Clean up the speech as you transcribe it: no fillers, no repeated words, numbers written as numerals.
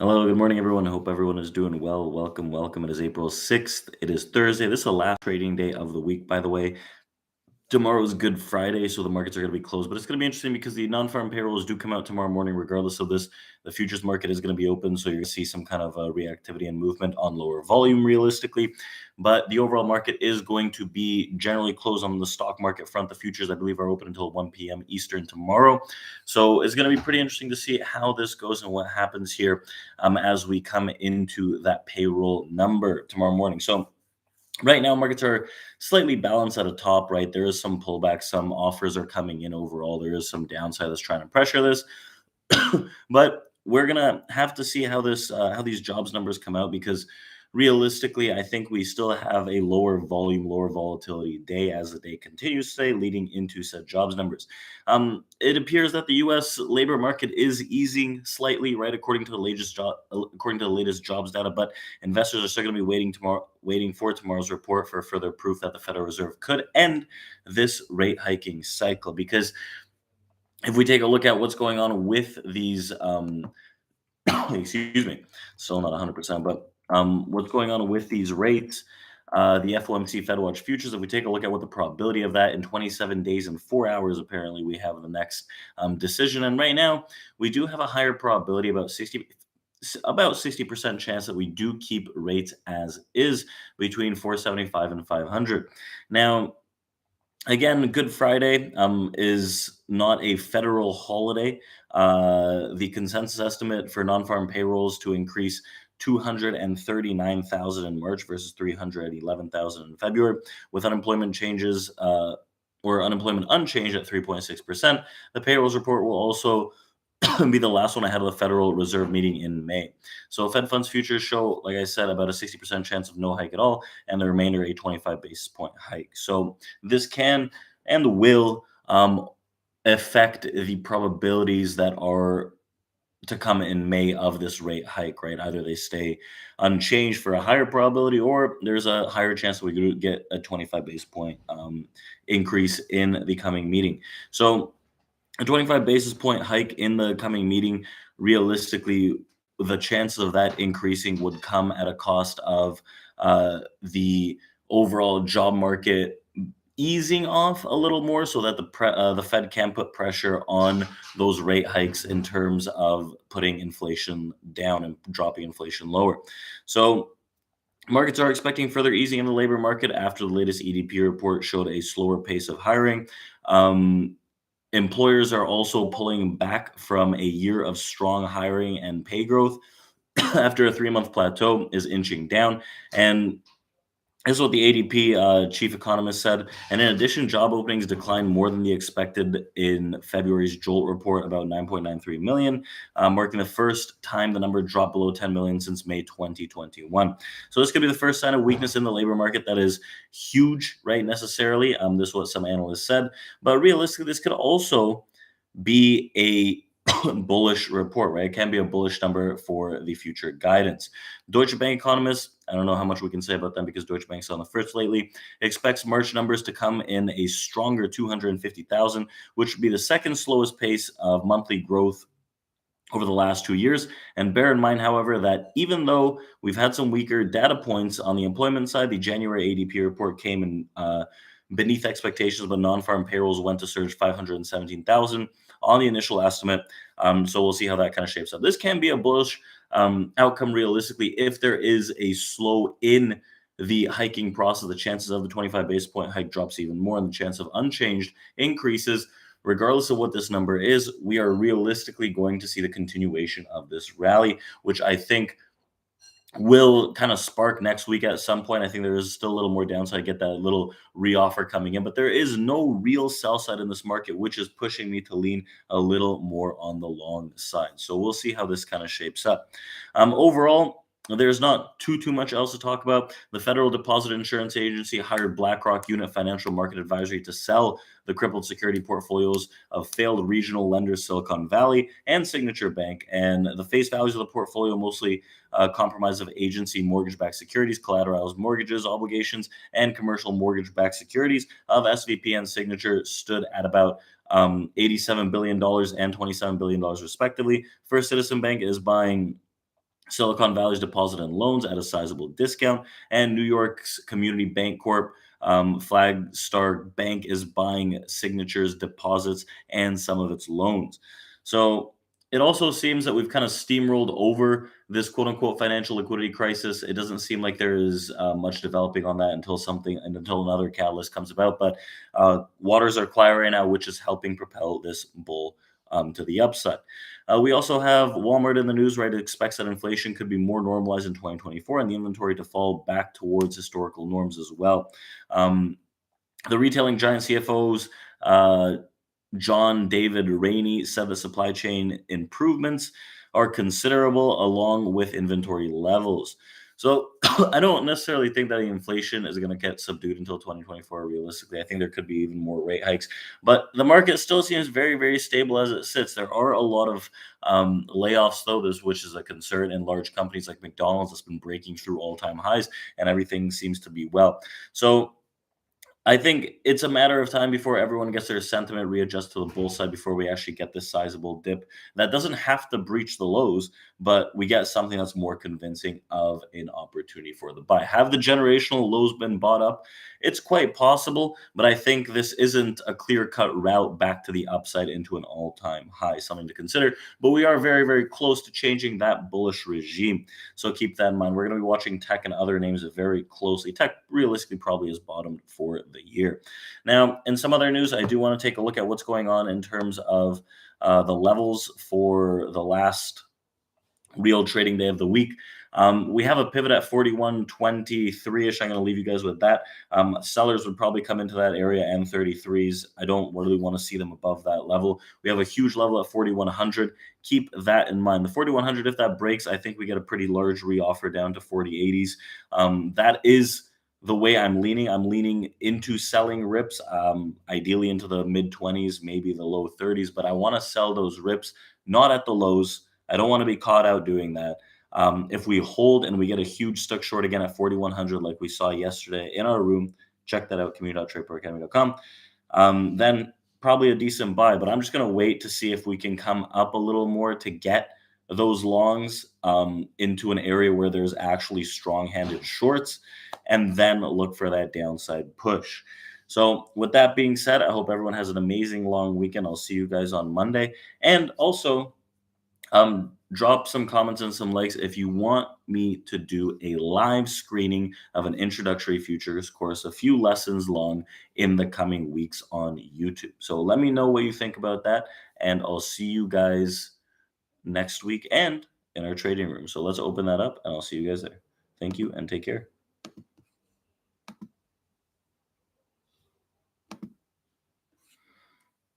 Hello, good morning, everyone. I hope everyone is doing well. Welcome, welcome. It is April 6th. It is Thursday. This is the last trading day of the week, by the way. Tomorrow is Good Friday, so the markets are going to be closed. But it's going to be interesting because the non-farm payrolls do come out tomorrow morning. Regardless of this, the futures market is going to be open, so you're going to see some kind of reactivity and movement on lower volume, realistically. But the overall market is going to be generally closed on the stock market front. The futures, I believe, are open until 1 p.m. Eastern tomorrow. So it's going to be pretty interesting to see how this goes and what happens here as we come into that payroll number tomorrow morning. So right now, markets are slightly balanced at a top, right? There is some pullback, some offers are coming in overall. There is some downside that's trying to pressure this. But we're gonna have to see how these jobs numbers come out because realistically, I think we still have a lower volume, lower volatility day as the day continues today, leading into said jobs numbers. It appears that the U.S. labor market is easing slightly, right, according to the latest jobs data. But investors are still going to be waiting for tomorrow's report for further proof that the Federal Reserve could end this rate hiking cycle because if we take a look at what's going on with these, excuse me, still not 100%, but what's going on with these rates, the FOMC FedWatch futures, if we take a look at what the probability of that in 27 days and 4 hours, apparently we have the next decision. And right now, we do have a higher probability, about 60% chance that we do keep rates as is between 475 and 500. Now, again, Good Friday is not a federal holiday. The consensus estimate for non-farm payrolls to increase 239,000 in March versus 311,000 in February, with unemployment changes or unemployment unchanged at 3.6%. The payrolls report will also be the last one ahead of the Federal Reserve meeting in May. So Fed funds futures show, like I said, about a 60% chance of no hike at all, and the remainder a 25 basis point hike. So this can and will affect the probabilities that are to come in May of this rate hike, right? Either they stay unchanged for a higher probability, or there's a higher chance that we could get a 25 basis point increase in the coming meeting. So a 25 basis point hike in the coming meeting, realistically, the chances of that increasing would come at a cost of the overall job market easing off a little more so that the Fed can put pressure on those rate hikes in terms of putting inflation down and dropping inflation lower. So markets are expecting further easing in the labor market after the latest EDP report showed a slower pace of hiring. Employers are also pulling back from a year of strong hiring and pay growth after a 3-month plateau is inching down. And this is what the ADP chief economist said. And in addition, job openings declined more than the expected in February's JOLT report, about 9.93 million, marking the first time the number dropped below 10 million since May 2021. So this could be the first sign of weakness in the labor market that is huge, right, necessarily. This is what some analysts said. But realistically, this could also be a bullish report, right? It can be a bullish number for the future guidance. Deutsche Bank economists, I don't know how much we can say about them because Deutsche Bank's on the first lately, expects March numbers to come in a stronger 250,000, which would be the second slowest pace of monthly growth over the last 2 years. And bear in mind, however, that even though we've had some weaker data points on the employment side, the January ADP report came in beneath expectations, but non-farm payrolls went to surge 517,000 on the initial estimate. So we'll see how that kind of shapes up. This can be a bullish outcome realistically if there is a slow in the hiking process. The chances of the 25 basis point hike drops even more, and the chance of unchanged increases. Regardless of what this number is, we are realistically going to see the continuation of this rally, which I think will kind of spark next week at some point. I think there is still a little more downside, get that little reoffer coming in, but there is no real sell side in this market, which is pushing me to lean a little more on the long side. So we'll see how this kind of shapes up. Overall, there's not too much else to talk about. The Federal Deposit Insurance Agency hired BlackRock Unit Financial Market Advisory to sell the crippled security portfolios of failed regional lenders Silicon Valley and Signature Bank. And the face values of the portfolio mostly comprised of agency mortgage-backed securities, collateralized mortgages, obligations, and commercial mortgage-backed securities of SVP and Signature stood at about $87 billion and $27 billion respectively. First Citizen Bank is buying Silicon Valley's deposit and loans at a sizable discount, and New York's Community Bank Corp, Flagstar Bank, is buying Signature's deposits and some of its loans. So it also seems that we've kind of steamrolled over this quote unquote financial liquidity crisis. It doesn't seem like there is much developing on that until another catalyst comes about. But waters are quiet right now, which is helping propel this bull to the upside. We also have Walmart in the news, right? It expects that inflation could be more normalized in 2024 and the inventory to fall back towards historical norms as well. The retailing giant CFOs, John David Rainey, said the supply chain improvements are considerable along with inventory levels. So I don't necessarily think that the inflation is going to get subdued until 2024. Realistically, I think there could be even more rate hikes, but the market still seems very, very stable as it sits. There are a lot of layoffs, though, which is a concern in large companies like McDonald's that's been breaking through all-time highs, and everything seems to be well. So I think it's a matter of time before everyone gets their sentiment readjust to the bull side before we actually get this sizable dip. That doesn't have to breach the lows, but we get something that's more convincing of an opportunity for the buy. Have the generational lows been bought up? It's quite possible, but I think this isn't a clear-cut route back to the upside into an all-time high, something to consider. But we are very, very close to changing that bullish regime. So keep that in mind. We're going to be watching tech and other names very closely. Tech realistically probably is bottomed for the year. Now, in some other news, I do want to take a look at what's going on in terms of the levels for the last real trading day of the week. We have a pivot at 41.23-ish. I'm going to leave you guys with that. Sellers would probably come into that area and 33s. I don't really want to see them above that level. We have a huge level at 4100. Keep that in mind. The 4100, if that breaks, I think we get a pretty large reoffer down to 4080s. That is the way I'm leaning. I'm leaning into selling rips, ideally into the mid 20s, maybe the low 30s, but I want to sell those rips not at the lows. I don't want to be caught out doing that. If we hold and we get a huge stuck short again at 4,100, like we saw yesterday in our room, check that out, community.tradeproacademy.com, then probably a decent buy. But I'm just going to wait to see if we can come up a little more to get those longs into an area where there's actually strong-handed shorts, and then look for that downside push. So with that being said, I hope everyone has an amazing long weekend. I'll see you guys on Monday. And also, drop some comments and some likes if you want me to do a live screening of an introductory futures course, a few lessons long, in the coming weeks on YouTube. So let me know what you think about that, and I'll see you guys next week and in our trading room. So let's open that up, and I'll see you guys there. Thank you and take care.